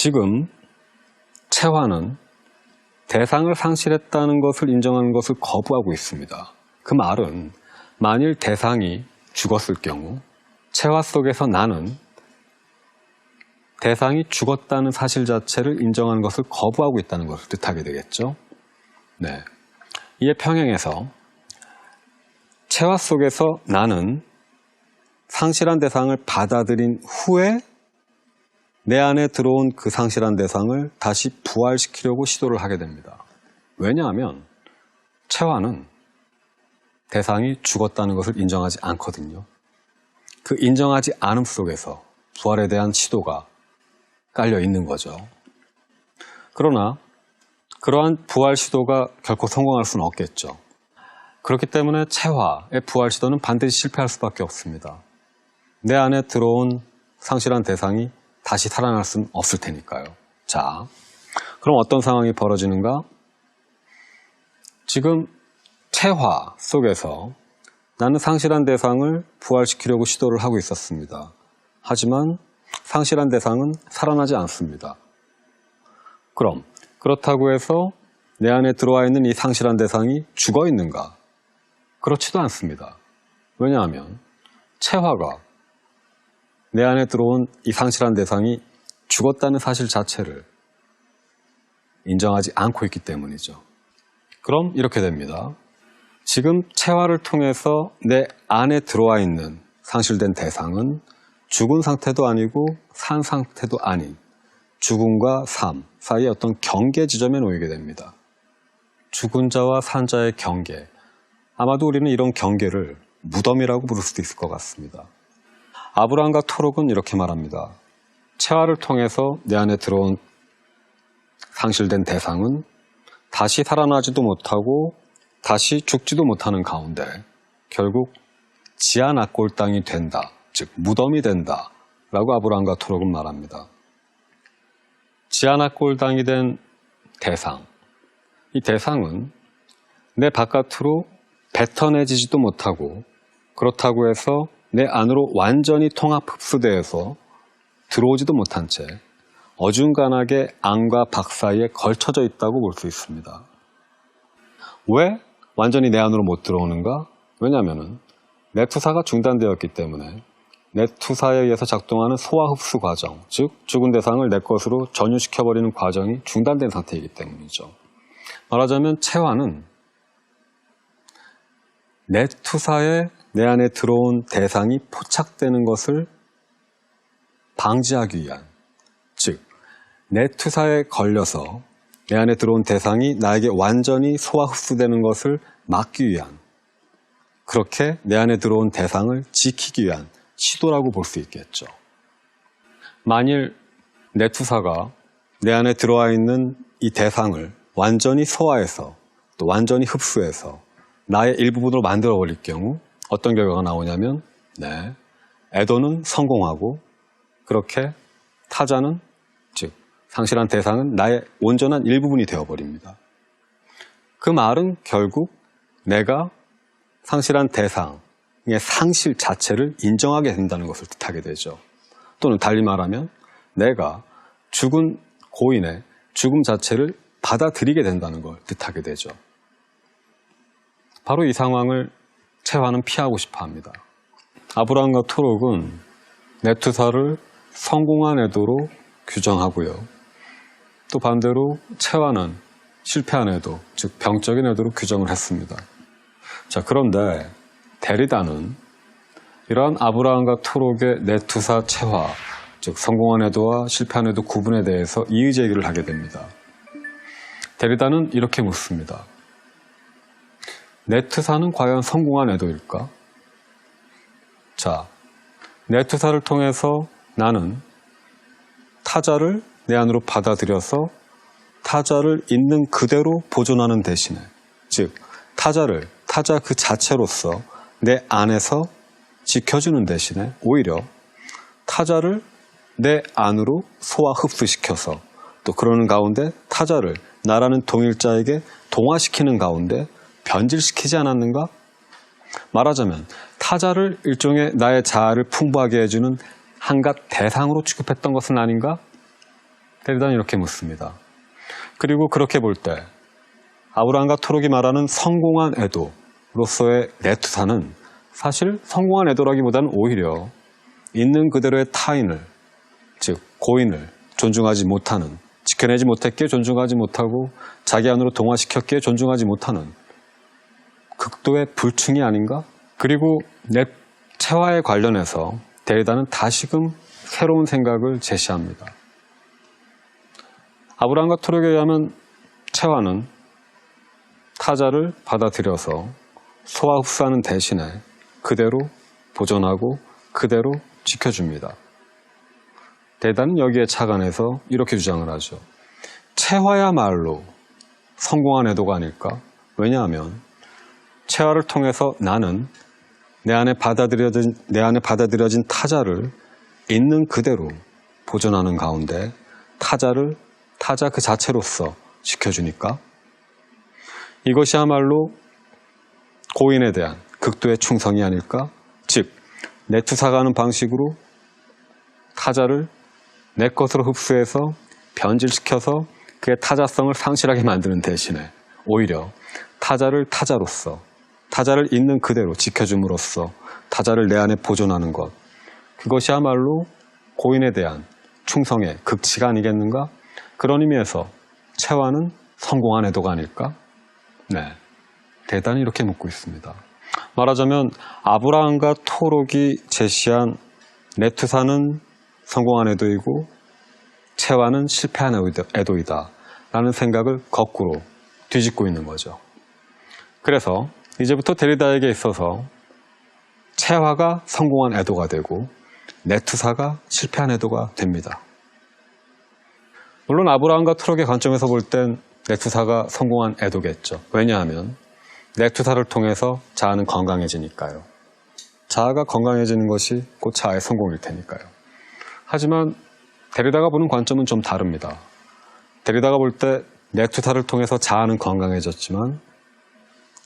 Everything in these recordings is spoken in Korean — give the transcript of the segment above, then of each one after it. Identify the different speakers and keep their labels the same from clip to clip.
Speaker 1: 지금 채화는 대상을 상실했다는 것을 인정하는 것을 거부하고 있습니다. 그 말은 만일 대상이 죽었을 경우 채화 속에서 나는 대상이 죽었다는 사실 자체를 인정하는 것을 거부하고 있다는 것을 뜻하게 되겠죠. 네. 이에 평행해서 채화 속에서 나는 상실한 대상을 받아들인 후에 내 안에 들어온 그 상실한 대상을 다시 부활시키려고 시도를 하게 됩니다. 왜냐하면 채화는 대상이 죽었다는 것을 인정하지 않거든요. 그 인정하지 않음 속에서 부활에 대한 시도가 깔려 있는 거죠. 그러나 그러한 부활 시도가 결코 성공할 수는 없겠죠. 그렇기 때문에 채화의 부활 시도는 반드시 실패할 수밖에 없습니다. 내 안에 들어온 상실한 대상이 다시 살아날 수는 없을 테니까요. 자, 그럼 어떤 상황이 벌어지는가? 지금 채화 속에서 나는 상실한 대상을 부활시키려고 시도를 하고 있었습니다. 하지만 상실한 대상은 살아나지 않습니다. 그럼 그렇다고 해서 내 안에 들어와 있는 이 상실한 대상이 죽어 있는가? 그렇지도 않습니다. 왜냐하면 채화가 내 안에 들어온 이 상실한 대상이 죽었다는 사실 자체를 인정하지 않고 있기 때문이죠. 그럼 이렇게 됩니다. 지금 채화를 통해서 내 안에 들어와 있는 상실된 대상은 죽은 상태도 아니고 산 상태도 아닌 죽음과 삶 사이의 어떤 경계 지점에 놓이게 됩니다. 죽은 자와 산 자의 경계. 아마도 우리는 이런 경계를 무덤이라고 부를 수도 있을 것 같습니다. 아브라함과 토록은 이렇게 말합니다. 채화를 통해서 내 안에 들어온 상실된 대상은 다시 살아나지도 못하고 다시 죽지도 못하는 가운데 결국 지하 낙골 땅이 된다. 즉 무덤이 된다. 라고 아브라함과 토록은 말합니다. 지하 낙골 땅이 된 대상. 이 대상은 내 바깥으로 뱉어내지지도 못하고 그렇다고 해서 내 안으로 완전히 통합 흡수되어서 들어오지도 못한 채 어중간하게 안과 밖 사이에 걸쳐져 있다고 볼 수 있습니다. 왜 완전히 내 안으로 못 들어오는가? 왜냐하면 내투사가 중단되었기 때문에 내투사에 의해서 작동하는 소화 흡수 과정, 즉 죽은 대상을 내 것으로 전유시켜버리는 과정이 중단된 상태이기 때문이죠. 말하자면 채화는 내투사에 내 안에 들어온 대상이 포착되는 것을 방지하기 위한, 즉 내투사에 걸려서 내 안에 들어온 대상이 나에게 완전히 소화 흡수되는 것을 막기 위한, 그렇게 내 안에 들어온 대상을 지키기 위한 시도라고 볼 수 있겠죠. 만일 내투사가 내 안에 들어와 있는 이 대상을 완전히 소화해서 또 완전히 흡수해서 나의 일부분으로 만들어 버릴 경우 어떤 결과가 나오냐면 에도는 성공하고 그렇게 타자는, 즉 상실한 대상은 나의 온전한 일부분이 되어버립니다. 그 말은 결국 내가 상실한 대상의 상실 자체를 인정하게 된다는 것을 뜻하게 되죠. 또는 달리 말하면 내가 죽은 고인의 죽음 자체를 받아들이게 된다는 걸 뜻하게 되죠. 바로 이 상황을 채화는 피하고 싶어 합니다. 아브라함과 토록은 내투사를 성공한 애도로 규정하고요. 또 반대로 채화는 실패한 애도, 즉 병적인 애도로 규정을 했습니다. 자, 그런데 데리다는 이러한 아브라함과 토록의 내투사 채화, 즉 성공한 애도와 실패한 애도 구분에 대해서 이의 제기를 하게 됩니다. 데리다는 이렇게 묻습니다. 내투사는 과연 성공한 애도일까? 자, 내투사를 통해서 나는 타자를 내 안으로 받아들여서 타자를 있는 그대로 보존하는 대신에, 즉 타자 그 자체로서 내 안에서 지켜주는 대신에 오히려 타자를 내 안으로 소화 흡수시켜서 또 그러는 가운데 타자를 나라는 동일자에게 동화시키는 가운데 변질시키지 않았는가? 말하자면 타자를 일종의 나의 자아를 풍부하게 해주는 한갓 대상으로 취급했던 것은 아닌가? 데리다는 이렇게 묻습니다. 그리고 그렇게 볼 때 아브라함과 토록이 말하는 성공한 애도로서의 내 투사는 사실 성공한 애도라기보다는 오히려 있는 그대로의 타인을, 즉 고인을 존중하지 못하는, 지켜내지 못했기에 존중하지 못하고 자기 안으로 동화시켰기에 존중하지 못하는 극도의 불충이 아닌가? 그리고 내 체화에 관련해서 데리다는 다시금 새로운 생각을 제시합니다. 아브라함과 토록에 의하면 체화는 타자를 받아들여서 소화 흡수하는 대신에 그대로 보존하고 그대로 지켜줍니다. 데리다는 여기에 착안해서 이렇게 주장을 하죠. 체화야말로 성공한 애도가 아닐까? 왜냐하면 체화를 통해서 나는 내 안에 받아들여진 타자를 있는 그대로 보존하는 가운데 타자를 타자 그 자체로서 지켜주니까 이것이야말로 고인에 대한 극도의 충성이 아닐까? 즉, 내 투사가 하는 방식으로 타자를 내 것으로 흡수해서 변질시켜서 그의 타자성을 상실하게 만드는 대신에 오히려 타자를 타자로서, 타자를 있는 그대로 지켜줌으로써 타자를 내 안에 보존하는 것, 그것이야말로 고인에 대한 충성의 극치가 아니겠는가? 그런 의미에서 체화는 성공한 애도가 아닐까? 네, 대단히 이렇게 묻고 있습니다. 말하자면 아브라함과 토록이 제시한 내 투사는 성공한 애도이고 체화는 실패한 애도이다 라는 생각을 거꾸로 뒤집고 있는 거죠. 그래서 이제부터 데리다에게 있어서 체화가 성공한 애도가 되고 내 투사가 실패한 애도가 됩니다. 물론 아브라함과 토록의 관점에서 볼 땐 내 투사가 성공한 애도겠죠. 왜냐하면 내 투사를 통해서 자아는 건강해지니까요. 자아가 건강해지는 것이 곧 자아의 성공일 테니까요. 하지만 데리다가 보는 관점은 좀 다릅니다. 데리다가 볼 때 내 투사를 통해서 자아는 건강해졌지만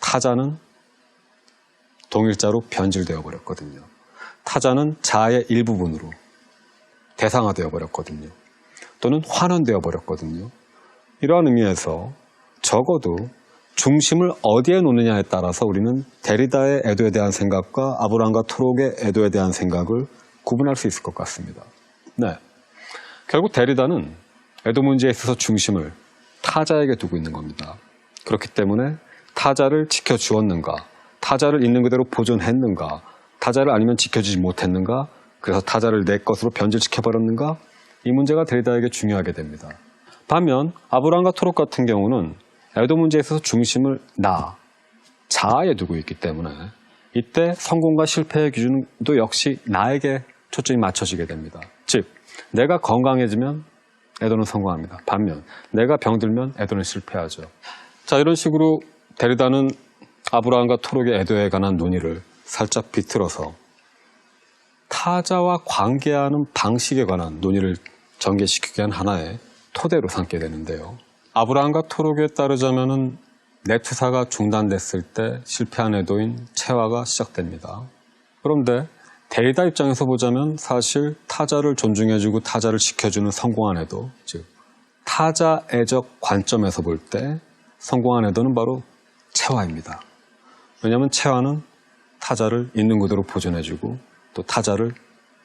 Speaker 1: 타자는 동일자로 변질되어 버렸거든요. 타자는 자아의 일부분으로 대상화되어 버렸거든요. 또는 환원되어 버렸거든요. 이러한 의미에서 적어도 중심을 어디에 놓느냐에 따라서 우리는 데리다의 애도에 대한 생각과 아브라함과 토록의 애도에 대한 생각을 구분할 수 있을 것 같습니다. 네, 결국 데리다는 애도 문제에 있어서 중심을 타자에게 두고 있는 겁니다. 그렇기 때문에 타자를 지켜주었는가, 타자를 있는 그대로 보존했는가, 타자를 아니면 지켜주지 못했는가, 그래서 타자를 내 것으로 변질시켜버렸는가, 이 문제가 데리다에게 중요하게 됩니다. 반면 아브라함과 토록 같은 경우는 애도 문제에 있어서 중심을 자아에 두고 있기 때문에 이때 성공과 실패의 기준도 역시 나에게 초점이 맞춰지게 됩니다. 즉, 내가 건강해지면 애도는 성공합니다. 반면 내가 병들면 애도는 실패하죠. 자, 이런 식으로 데리다는 아브라함과 토록의 애도에 관한 논의를 살짝 비틀어서 타자와 관계하는 방식에 관한 논의를 전개시키기 위한 하나의 토대로 삼게 되는데요. 아브라함과 토록에 따르자면은 내 투사가 중단됐을 때 실패한 애도인 체화가 시작됩니다. 그런데 데리다 입장에서 보자면 사실 타자를 존중해주고 타자를 지켜주는 성공한 애도, 즉 타자애적 관점에서 볼 때 성공한 애도는 바로 체화입니다. 왜냐하면 체화는 타자를 있는 그대로 보존해주고 또 타자를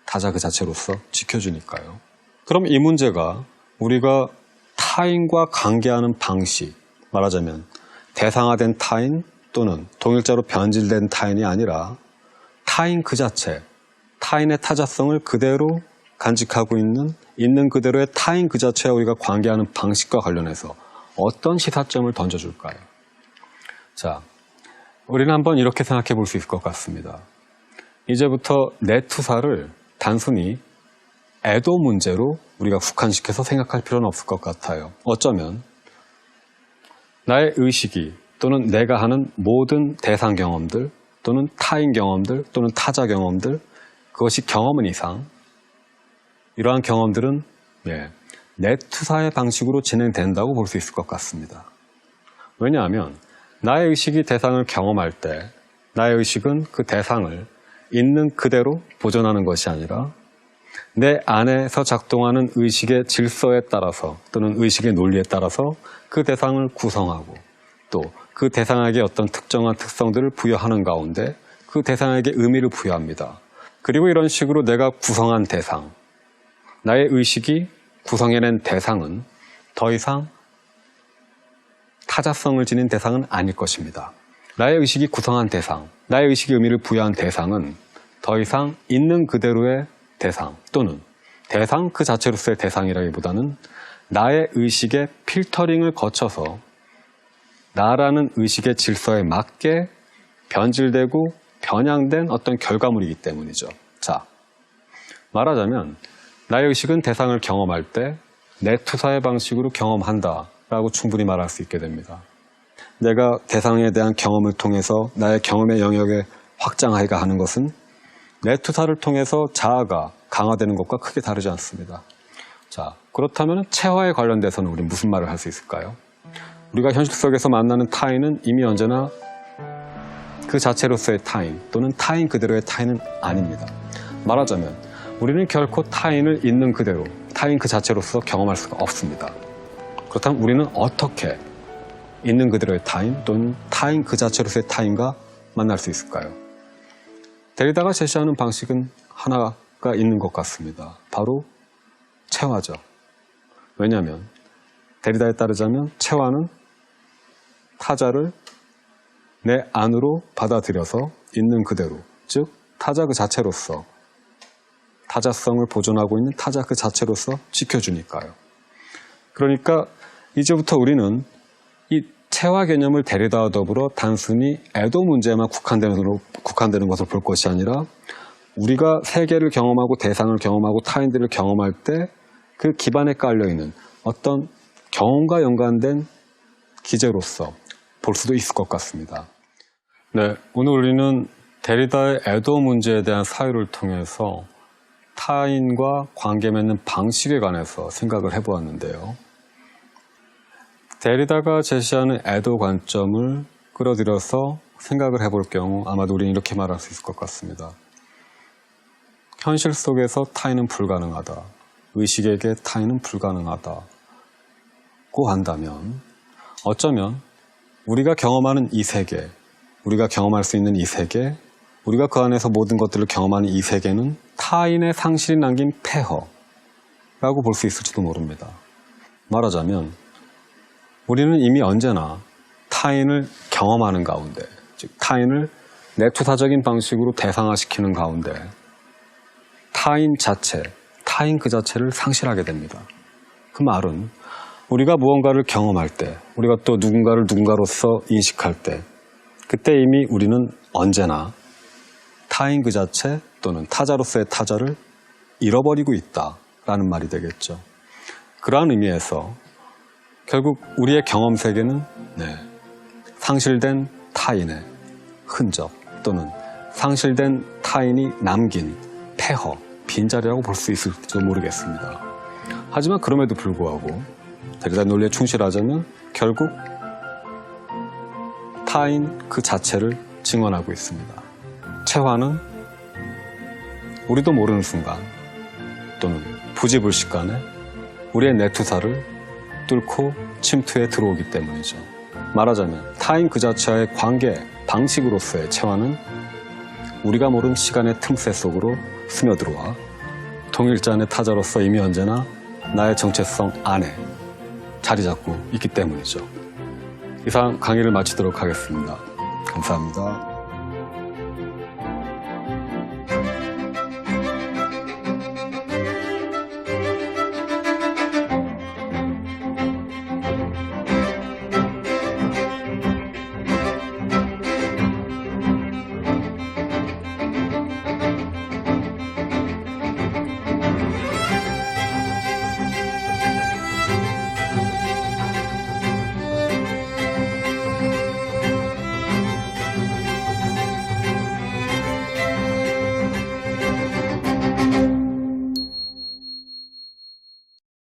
Speaker 1: 타자 그 자체로서 지켜주니까요. 그럼 이 문제가 우리가 타인과 관계하는 방식, 말하자면 대상화된 타인 또는 동일자로 변질된 타인이 아니라 타인 그 자체, 타인의 타자성을 그대로 간직하고 있는 그대로의 타인 그 자체와 우리가 관계하는 방식과 관련해서 어떤 시사점을 던져줄까요? 자, 우리는 한번 이렇게 생각해 볼 수 있을 것 같습니다. 이제부터 내 투사를 단순히 애도 문제로 우리가 국한시켜서 생각할 필요는 없을 것 같아요. 어쩌면 나의 의식이 또는 내가 하는 모든 대상 경험들 또는 타인 경험들 또는 타자 경험들, 그것이 경험은 이상 이러한 경험들은 내 투사의 방식으로 진행된다고 볼 수 있을 것 같습니다. 왜냐하면 나의 의식이 대상을 경험할 때 나의 의식은 그 대상을 있는 그대로 보존하는 것이 아니라 내 안에서 작동하는 의식의 질서에 따라서 또는 의식의 논리에 따라서 그 대상을 구성하고 또 그 대상에게 어떤 특정한 특성들을 부여하는 가운데 그 대상에게 의미를 부여합니다. 그리고 이런 식으로 내가 구성한 대상, 나의 의식이 구성해낸 대상은 더 이상 타자성을 지닌 대상은 아닐 것입니다. 나의 의식이 구성한 대상, 나의 의식의 의미를 부여한 대상은 더 이상 있는 그대로의 대상 또는 대상 그 자체로서의 대상이라기보다는 나의 의식의 필터링을 거쳐서 나라는 의식의 질서에 맞게 변질되고 변형된 어떤 결과물이기 때문이죠. 자, 말하자면 나의 의식은 대상을 경험할 때 내투사의 방식으로 경험한다라고 충분히 말할 수 있게 됩니다. 내가 대상에 대한 경험을 통해서 나의 경험의 영역에 확장하기가 하는 것은 내투사를 통해서 자아가 강화되는 것과 크게 다르지 않습니다. 자, 그렇다면 체화에 관련돼서는 우리 무슨 말을 할 수 있을까요? 우리가 현실 속에서 만나는 타인은 이미 언제나 그 자체로서의 타인 또는 타인 그대로의 타인은 아닙니다. 말하자면 우리는 결코 타인을 있는 그대로 타인 그 자체로서 경험할 수가 없습니다. 그렇다면 우리는 어떻게 있는 그대로의 타인 또는 타인 그 자체로서의 타인과 만날 수 있을까요? 데리다가 제시하는 방식은 하나가 있는 것 같습니다. 바로 체화죠. 왜냐하면 데리다에 따르자면 체화는 타자를 내 안으로 받아들여서 있는 그대로, 즉 타자 그 자체로서 타자성을 보존하고 있는 타자 그 자체로서 지켜주니까요. 그러니까 이제부터 우리는 이 체화 개념을 데리다와 더불어 단순히 애도 문제에만 국한되는 것을 볼 것이 아니라 우리가 세계를 경험하고 대상을 경험하고 타인들을 경험할 때 그 기반에 깔려있는 어떤 경험과 연관된 기제로서 볼 수도 있을 것 같습니다. 네, 오늘 우리는 데리다의 애도 문제에 대한 사유를 통해서 타인과 관계 맺는 방식에 관해서 생각을 해보았는데요. 데리다가 제시하는 애도 관점을 끌어들여서 생각을 해볼 경우 아마도 우리는 이렇게 말할 수 있을 것 같습니다. 현실 속에서 타인은 불가능하다. 의식에게 타인은 불가능하다고 한다면 어쩌면 우리가 경험하는 이 세계, 우리가 경험할 수 있는 이 세계, 우리가 그 안에서 모든 것들을 경험하는 이 세계는 타인의 상실이 남긴 폐허라고 볼 수 있을지도 모릅니다. 말하자면 우리는 이미 언제나 타인을 경험하는 가운데, 즉 타인을 내투사적인 방식으로 대상화시키는 가운데 타인 자체, 타인 그 자체를 상실하게 됩니다. 그 말은 우리가 무언가를 경험할 때, 우리가 또 누군가를 누군가로서 인식할 때 그때 이미 우리는 언제나 타인 그 자체 또는 타자로서의 타자를 잃어버리고 있다라는 말이 되겠죠. 그러한 의미에서 결국 우리의 경험 세계는 상실된 타인의 흔적 또는 상실된 타인이 남긴 폐허, 빈자리라고 볼 수 있을지도 모르겠습니다. 하지만 그럼에도 불구하고 데리다 논리에 충실하자면 결국 타인 그 자체를 증언하고 있습니다. 체화는 우리도 모르는 순간 또는 부지불식간에 우리의 내투사를 뚫고 침투해 들어오기 때문이죠. 말하자면 타인 그 자체와의 관계 방식으로서의 체화는 우리가 모르는 시간의 틈새 속으로 스며들어와 통일자 안의 타자로서 이미 언제나 나의 정체성 안에 자리 잡고 있기 때문이죠. 이상 강의를 마치도록 하겠습니다. 감사합니다.